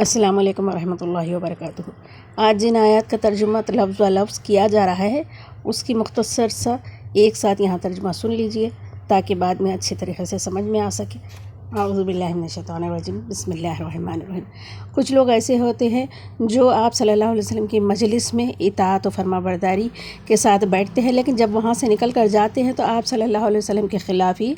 السلام علیکم ورحمۃ اللہ وبرکاتہ۔ آج جن آیات کا ترجمہ لفظ و لفظ کیا جا رہا ہے اس کی مختصر سا ایک ساتھ یہاں ترجمہ سن لیجئے تاکہ بعد میں اچھی طریقے سے سمجھ میں آ سکے۔ اعوذ باللہ من الشیطان الرجیم، بسم اللہ الرحمن الرحیم۔ کچھ لوگ ایسے ہوتے ہیں جو آپ صلی اللہ علیہ وسلم کی مجلس میں اطاعت و فرما برداری کے ساتھ بیٹھتے ہیں، لیکن جب وہاں سے نکل کر جاتے ہیں تو آپ صلی اللہ علیہ وسلم کے خلاف ہی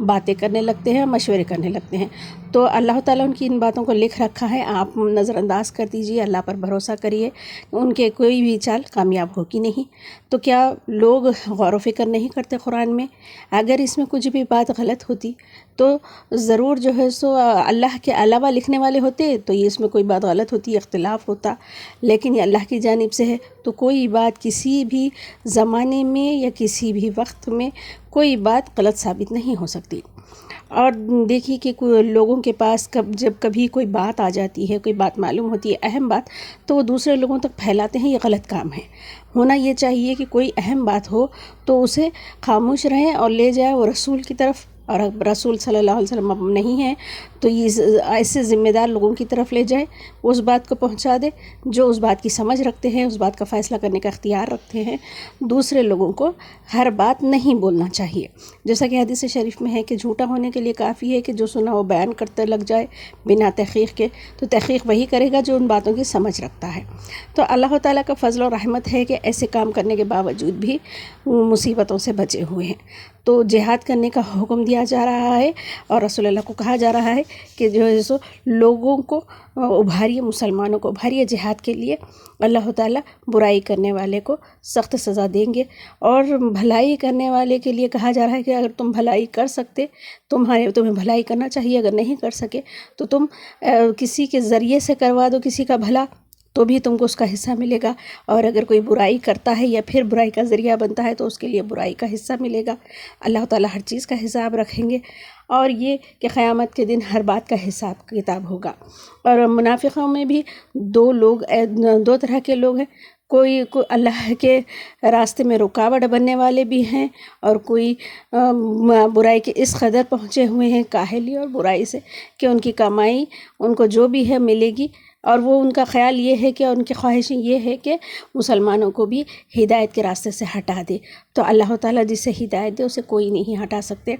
باتیں کرنے لگتے ہیں، مشورے کرنے لگتے ہیں۔ تو اللہ تعالیٰ ان کی ان باتوں کو لکھ رکھا ہے، آپ نظر انداز کر دیجئے، اللہ پر بھروسہ کریے، ان کے کوئی بھی چال کامیاب ہوگی نہیں۔ تو کیا لوگ غور و فکر نہیں کرتے قرآن میں؟ اگر اس میں کچھ بھی بات غلط ہوتی تو ضرور جو ہے سو اللہ کے علاوہ لکھنے والے ہوتے تو یہ اس میں کوئی بات غلط ہوتی، اختلاف ہوتا، لیکن یہ اللہ کی جانب سے ہے تو کوئی بات کسی بھی زمانے میں یا کسی بھی وقت میں کوئی بات غلط ثابت نہیں ہو سکتی۔ اور دیکھیے کہ لوگوں کے پاس جب کبھی کوئی بات آ جاتی ہے، کوئی بات معلوم ہوتی ہے، اہم بات، تو وہ دوسرے لوگوں تک پھیلاتے ہیں، یہ غلط کام ہے۔ ہونا یہ چاہیے کہ کوئی اہم بات ہو تو اسے خاموش رہیں اور لے جائے وہ رسول کی طرف، اور رسول صلی اللہ علیہ وسلم اب نہیں ہے تو یہ ایسے ذمہ دار لوگوں کی طرف لے جائے، اس بات کو پہنچا دے جو اس بات کی سمجھ رکھتے ہیں، اس بات کا فیصلہ کرنے کا اختیار رکھتے ہیں۔ دوسرے لوگوں کو ہر بات نہیں بولنا چاہیے، جیسا کہ حدیث شریف میں ہے کہ جھوٹا ہونے کے لیے کافی ہے کہ جو سنا وہ بیان کرتے لگ جائے بنا تحقیق کے، تو تحقیق وہی کرے گا جو ان باتوں کی سمجھ رکھتا ہے۔ تو اللہ تعالیٰ کا فضل و رحمت ہے کہ ایسے کام کرنے کے باوجود بھی مصیبتوں سے بچے ہوئے ہیں۔ تو جہاد کرنے کا حکم دیا جا رہا ہے اور رسول اللہ کو کہا جا رہا ہے کہ جو ہے سو لوگوں کو ابھاریے، مسلمانوں کو ابھاریے جہاد کے لیے۔ اللہ تعالیٰ برائی کرنے والے کو سخت سزا دیں گے، اور بھلائی کرنے والے کے لیے کہا جا رہا ہے کہ اگر تم بھلائی کر سکتے تمہیں بھلائی کرنا چاہیے، اگر نہیں کر سکے تو تم کسی کے ذریعے سے کروا دو کسی کا بھلا تو بھی تم کو اس کا حصہ ملے گا، اور اگر کوئی برائی کرتا ہے یا پھر برائی کا ذریعہ بنتا ہے تو اس کے لیے برائی کا حصہ ملے گا۔ اللہ تعالیٰ ہر چیز کا حساب رکھیں گے، اور یہ کہ قیامت کے دن ہر بات کا حساب کتاب ہوگا۔ اور منافقوں میں بھی دو طرح کے لوگ ہیں، کوئی اللہ کے راستے میں رکاوٹ بننے والے بھی ہیں، اور کوئی برائی کے اس قدر پہنچے ہوئے ہیں کاہلی اور برائی سے کہ ان کی کمائی ان کو جو بھی ہے ملے گی، اور وہ ان کا خیال یہ ہے کہ ان کی خواہشیں یہ ہے کہ مسلمانوں کو بھی ہدایت کے راستے سے ہٹا دے۔ تو اللہ تعالیٰ جسے ہدایت دے اسے کوئی نہیں ہٹا سکتے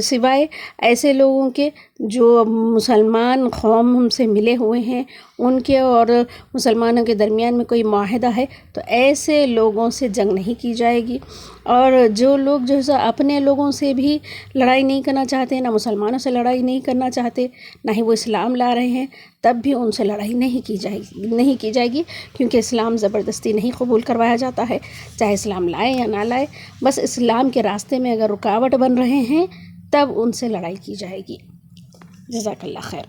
سوائے ایسے لوگوں کے جو مسلمان قوم سے ملے ہوئے ہیں، ان کے اور مسلمانوں کے درمیان میں کوئی معاہدہ ہے تو ایسے لوگوں سے جنگ نہیں کی جائے گی۔ اور جو لوگ جو ہے اپنے لوگوں سے بھی لڑائی نہیں کرنا چاہتے، نہ مسلمانوں سے لڑائی نہیں کرنا چاہتے، نہ ہی وہ اسلام لا رہے ہیں، تب بھی ان سے لڑائی نہیں کی جائے گی، کیونکہ اسلام زبردستی نہیں قبول کروایا جاتا ہے، چاہے اسلام لائے یا نہ لائے، بس اسلام کے راستے میں اگر رکاوٹ بن رہے ہیں تب ان سے لڑائی کی جائے گی۔ جزاک اللہ خیر۔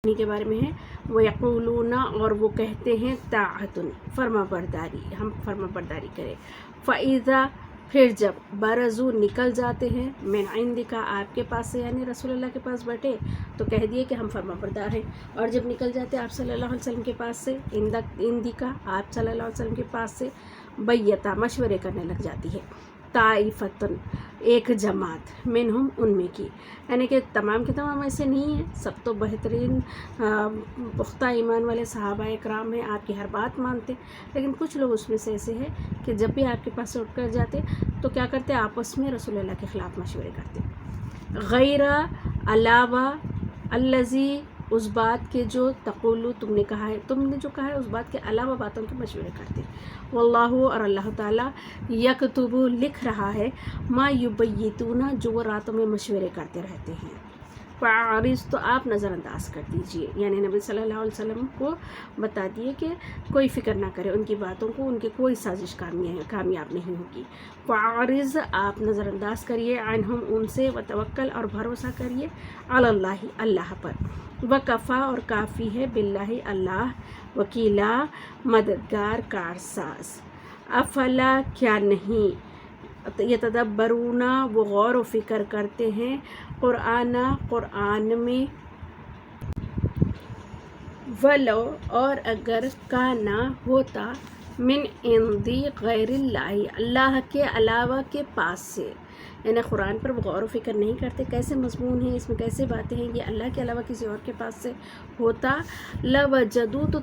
کے بارے میں ہے وَيَقُولُونَ، اور وہ کہتے ہیں طاعتن، فرما برداری، ہم فرما برداری کریں۔ فَإِذَا، پھر جب برزو نکل جاتے ہیں، من عندک، آپ کے پاس سے، یعنی رسول اللہ کے پاس بیٹھے تو کہہ دیے کہ ہم فرما بردار ہیں، اور جب نکل جاتے آپ صلی اللہ علیہ وسلم کے پاس سے، عندک، آپ صلی اللہ علیہ وسلم کے پاس سے، بیتا، مشورے کرنے لگ جاتی ہے، طائفتن، ایک جماعت، منہم، ان میں کی، یعنی کہ تمام کے تمام ایسے نہیں ہیں، سب تو بہترین پختہ ایمان والے صحابہ اکرام ہیں، آپ کی ہر بات مانتے، لیکن کچھ لوگ اس میں سے ایسے ہیں کہ جب بھی آپ کے پاس سے اٹھ کر جاتے تو کیا کرتے، آپس میں رسول اللہ کے خلاف مشورے کرتے، غیر، علاوہ، الذی، اس بات کے جو تقولو، تم نے جو کہا ہے اس بات کے علاوہ باتوں کے مشورے کرتے، واللہ، اور اللہ تعالیٰ، یکتب، لکھ رہا ہے، ما یبیتون، جو وہ راتوں میں مشورے کرتے رہتے ہیں، فاعرض، تو آپ نظر انداز کر دیجئے، یعنی نبی صلی اللہ علیہ وسلم کو بتا دیے کہ کوئی فکر نہ کرے ان کی باتوں کو، ان کی کوئی سازش کامیاب نہیں ہوگی، فاعرض، آپ نظر انداز کریے، عنہم، ان سے، وتوکل، اور بھروسہ کریے، علی اللہ، اللہ پر، وکفا، اور کافی ہے، باللہ، اللہ، وکیلا، مددگار، کارساز، افلا، کیا نہیں، یتدبرون، وہ غور و فکر کرتے ہیں، قرآن میں، ولو، اور اگر کانا، ہوتا، من عندی غیر اللہ، اللہ کے علاوہ کے پاس سے، یعنی قرآن پر وہ غور و فکر نہیں کرتے، کیسے مضمون ہیں، اس میں کیسے باتیں ہیں، یہ اللہ کے علاوہ کسی اور کے پاس سے ہوتا، لوجدوا تو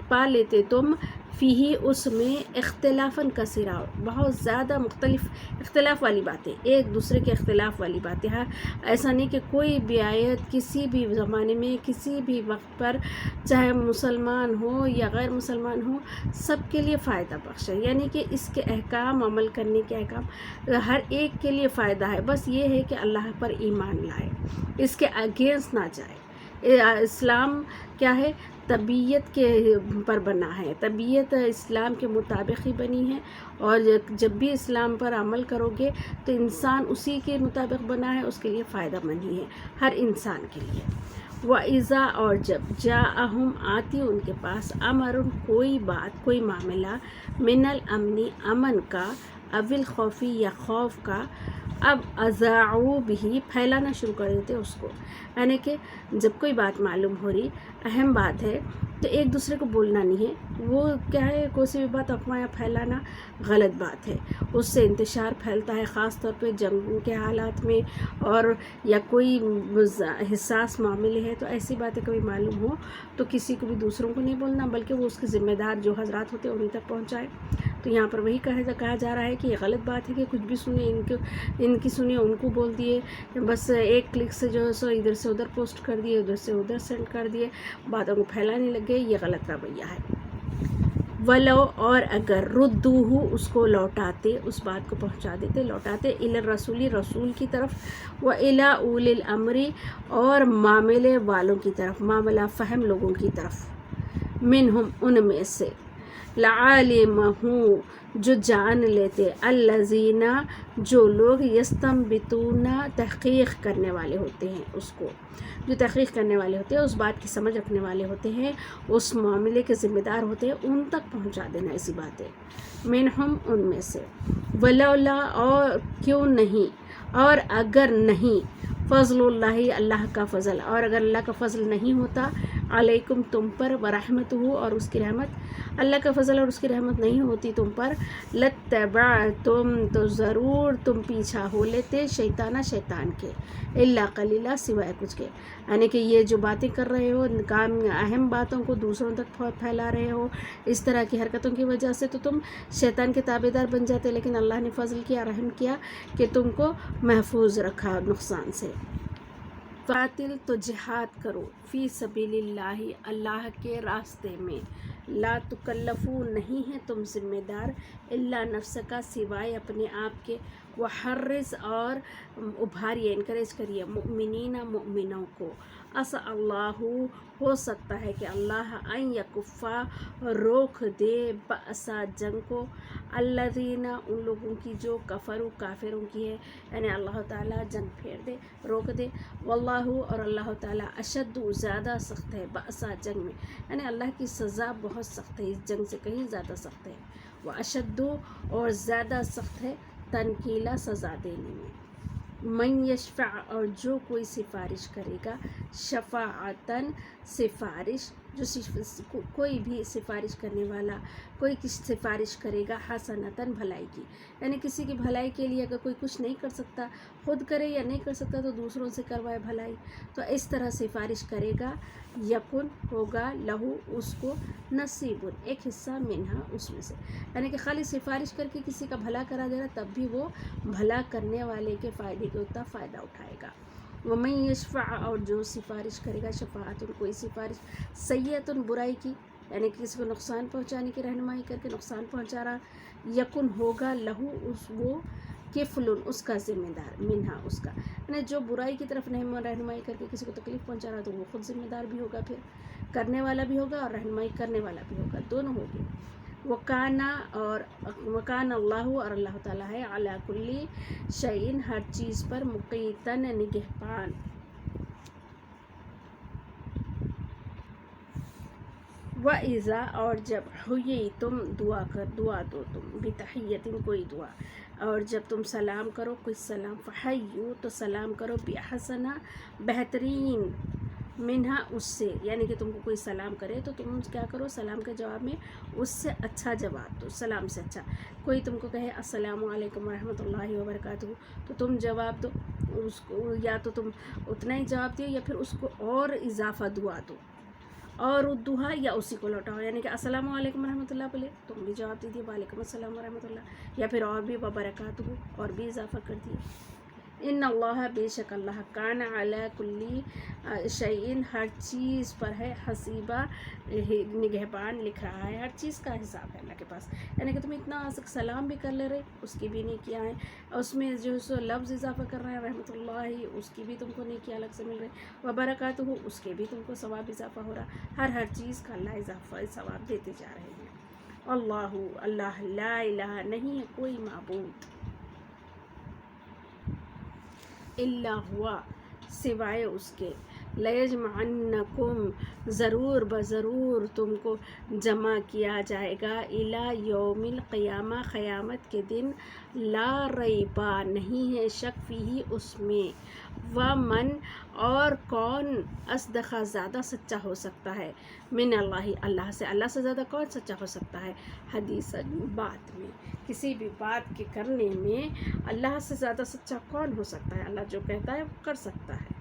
پا لیتے تم فیہی اس میں اختلافاً کثیرا بہت زیادہ مختلف اختلاف والی باتیں، ایک دوسرے کے اختلاف والی باتیں ہیں۔ ایسا نہیں کہ کوئی بھی آیت کسی بھی زمانے میں کسی بھی وقت پر چاہے مسلمان ہو یا غیر مسلمان ہو سب کے لیے فائدہ بخش ہے، یعنی کہ اس کے احکام عمل کرنے کے احکام ہر ایک کے لیے فائدہ ہے، بس یہ ہے کہ اللہ پر ایمان لائے، اس کے اگینسٹ نہ جائے۔ اسلام کیا ہے؟ طبیعت کے پر بنا ہے، طبیعت اسلام کے مطابق ہی بنی ہے، اور جب بھی اسلام پر عمل کرو گے تو انسان اسی کے مطابق بنا ہے، اس کے لیے فائدہ مند ہی ہے ہر انسان کے لیے۔ وَإِذَا اور جب جاءہم آتی ان کے پاس امر کوئی بات کوئی معاملہ من الامن امن کا اول خوفی یا خوف کا، اب اذاعوا بھی پھیلانا شروع کر دیتے اس کو، یعنی کہ جب کوئی بات معلوم ہو رہی اہم بات ہے تو ایک دوسرے کو بولنا نہیں ہے، وہ کیا ہے کوئی سی بھی بات افواہیں پھیلانا غلط بات ہے، اس سے انتشار پھیلتا ہے، خاص طور پہ جنگوں کے حالات میں، اور یا کوئی حساس معاملے ہے تو ایسی باتیں کبھی معلوم ہو تو کسی کو بھی دوسروں کو نہیں بولنا، بلکہ وہ اس کے ذمہ دار جو حضرات ہوتے ہیں انہیں تک پہنچائے۔ تو یہاں پر وہی کہا جا رہا ہے کہ یہ غلط بات ہے کہ کچھ بھی سنے ان کی سنی ان کو بول دیے، بس ایک کلک سے جو ہے سو ادھر سے ادھر پوسٹ کر دیے، ادھر سے ادھر سینڈ کر دیے، باتوں کو پھیلانے لگے، یہ غلط رویہ ہے۔ ولو اور اگر ردوہ اس کو لوٹاتے، اس بات کو پہنچا دیتے لوٹاتے، الی الرسول رسول کی طرف، و الی اولی الامر اور معاملے والوں کی طرف، معاملہ فہم لوگوں کی طرف، منہم ان میں سے، لعالمہ جو جان لیتے، الذین جو لوگ یستنبطون تحقیق کرنے والے ہوتے ہیں، اس کو جو تحقیق کرنے والے ہوتے ہیں، اس بات کی سمجھ رکھنے والے ہوتے ہیں، اس معاملے کے ذمہ دار ہوتے ہیں، ان تک پہنچا دینا ایسی باتیں، منہم ان میں سے، ولولا اور کیوں نہیں، اور اگر نہیں، فضل اللہ اللہ کا فضل، اور اگر اللہ کا فضل نہیں ہوتا، علیکم تم پر، ورحمتہ اور اس کی رحمت، اللہ کا فضل اور اس کی رحمت نہیں ہوتی تم پر، لتبعتم تو ضرور تم پیچھا ہو لیتے، شیطانہ شیطان کے، الا قلیلا سوائے کچھ کے، یعنی کہ یہ جو باتیں کر رہے ہو کام اہم باتوں کو دوسروں تک پھیلا رہے ہو، اس طرح کی حرکتوں کی وجہ سے تو تم شیطان کے تابع دار بن جاتے، لیکن اللہ نے فضل کیا، رحم کیا کہ تم کو محفوظ رکھا نقصان سے۔ قاتل تو جہاد کرو، فی سبیل اللہ اللہ کے راستے میں، لا تکلفو نہیں ہے تم ذمہ دار، الا نفس کا سوائے اپنے آپ کے، وحرص اور ابھاریے انکریج کریے، مؤمنین مومنوں کو، عسى اللہ ہو سکتا ہے کہ اللہ ان یکفا روک دے بأسا جنگ کو، الذین ان لوگوں کی جو کفروا کافروں کی ہے، یعنی اللہ تعالیٰ جنگ پھیر دے روک دے، واللہ اور اللہ تعالیٰ اشد زیادہ سخت ہے بأسا جنگ میں، یعنی اللہ کی سزا بہت سخت ہے، اس جنگ سے کہیں زیادہ سخت ہے، وہ اشد اور زیادہ سخت ہے تنکیلا سزا دینے میں، من یشفع اور جو کوئی سفارش کرے گا، شفاعتاً سفارش، جو کوئی بھی سفارش کرنے والا کوئی کسی سفارش کرے گا، حسنتاً بھلائی کی، یعنی کسی کی بھلائی کے لیے اگر کوئی کچھ نہیں کر سکتا، خود کرے یا نہیں کر سکتا تو دوسروں سے کروائے بھلائی، تو اس طرح سفارش کرے گا، یکن ہوگا لہو اس کو نصیب ایک حصہ منہا اس میں سے، یعنی کہ خالی سفارش کر کے کسی کا بھلا کرا دے رہا تب بھی وہ بھلا کرنے والے کے فائدے کے اتنا فائدہ اٹھائے گا۔ ومن یشفع اور جو سفارش کرے گا، شفاعت کوئی سفارش، سیئۃ برائی کی، یعنی کہ کسی کو نقصان پہنچانے کی رہنمائی کر کے نقصان پہنچا رہا، یکن ہوگا لہو اس وہ کفل اس کا ذمہ دار، منہا اس کا، یعنی جو برائی کی طرف رہنمائی کر کے کسی کو تکلیف پہنچا رہا تو وہ خود ذمہ دار بھی ہوگا، پھر کرنے والا بھی ہوگا اور رہنمائی کرنے والا بھی ہوگا، دونوں ہوگے۔ وکان اللہ اور اللہ تعالیٰ ہے، علی کل شیء ہر چیز پر، مقیتاً نگہبان۔ وَإِذَا اور جب حُیِّیتُم دعا دو تم، بتحیۃ کوئی دعا، اور جب تم سلام کرو کوئی سلام، فحیوا تو سلام کرو، بأحسن بہترین منہا اس سے، یعنی کہ تم کو کوئی سلام کرے تو تم کیا کرو، سلام کے جواب میں اس سے اچھا جواب دو، سلام سے اچھا۔ کوئی تم کو کہے السلام علیکم ورحمۃ اللہ وبرکاتہ تو تم جواب دو اس کو، یا تو تم اتنا ہی جواب دو یا پھر اس کو اور اضافہ دعا دو، اور ردوہا یا اسی کو لوٹاؤ، یعنی کہ السلام علیکم ورحمۃ اللہ بولے تم بھی جواب دے دیے وعلیکم السلام ورحمۃ اللہ، یا پھر اور بھی وبرکاتہ اور بھی اضافہ کر دیے۔ ان اللہ بے شک اللہ کان علی کلی شیء ہر چیز پر ہے، حسیبہ نگہبان لکھ رہا ہے، ہر چیز کا حساب ہے اللہ کے پاس، یعنی کہ تم اتنا سلام بھی کر لے رہے اس کی بھی نیکیاں ہیں، اس میں جو سو لفظ اضافہ کر رہے ہیں رحمۃ اللہ اس کی بھی تم کو نیکیاں الگ سے مل رہی، وبرکاتہ اس کے بھی تم کو ثواب اضافہ ہو رہا، ہر چیز کا اللہ اضافہ ثواب دیتے جا رہے ہیں۔ اللہ اللہ لا الہ نہیں ہے کوئی معبود الا ہوا سوائے اس کے، لیجمعنکم ضرور بضرور تم کو جمع کیا جائے گا، الی یوم القیامہ قیامت کے دن، لا ریبہ نہیں ہے شک فیہ اس میں، ومن اور کون اصدق زیادہ سچا ہو سکتا ہے، من اللہ اللہ سے زیادہ کون سچا ہو سکتا ہے، حدیثاً بات میں، کسی بھی بات کے کرنے میں اللہ سے زیادہ سچا کون ہو سکتا ہے، اللہ جو کہتا ہے وہ کر سکتا ہے۔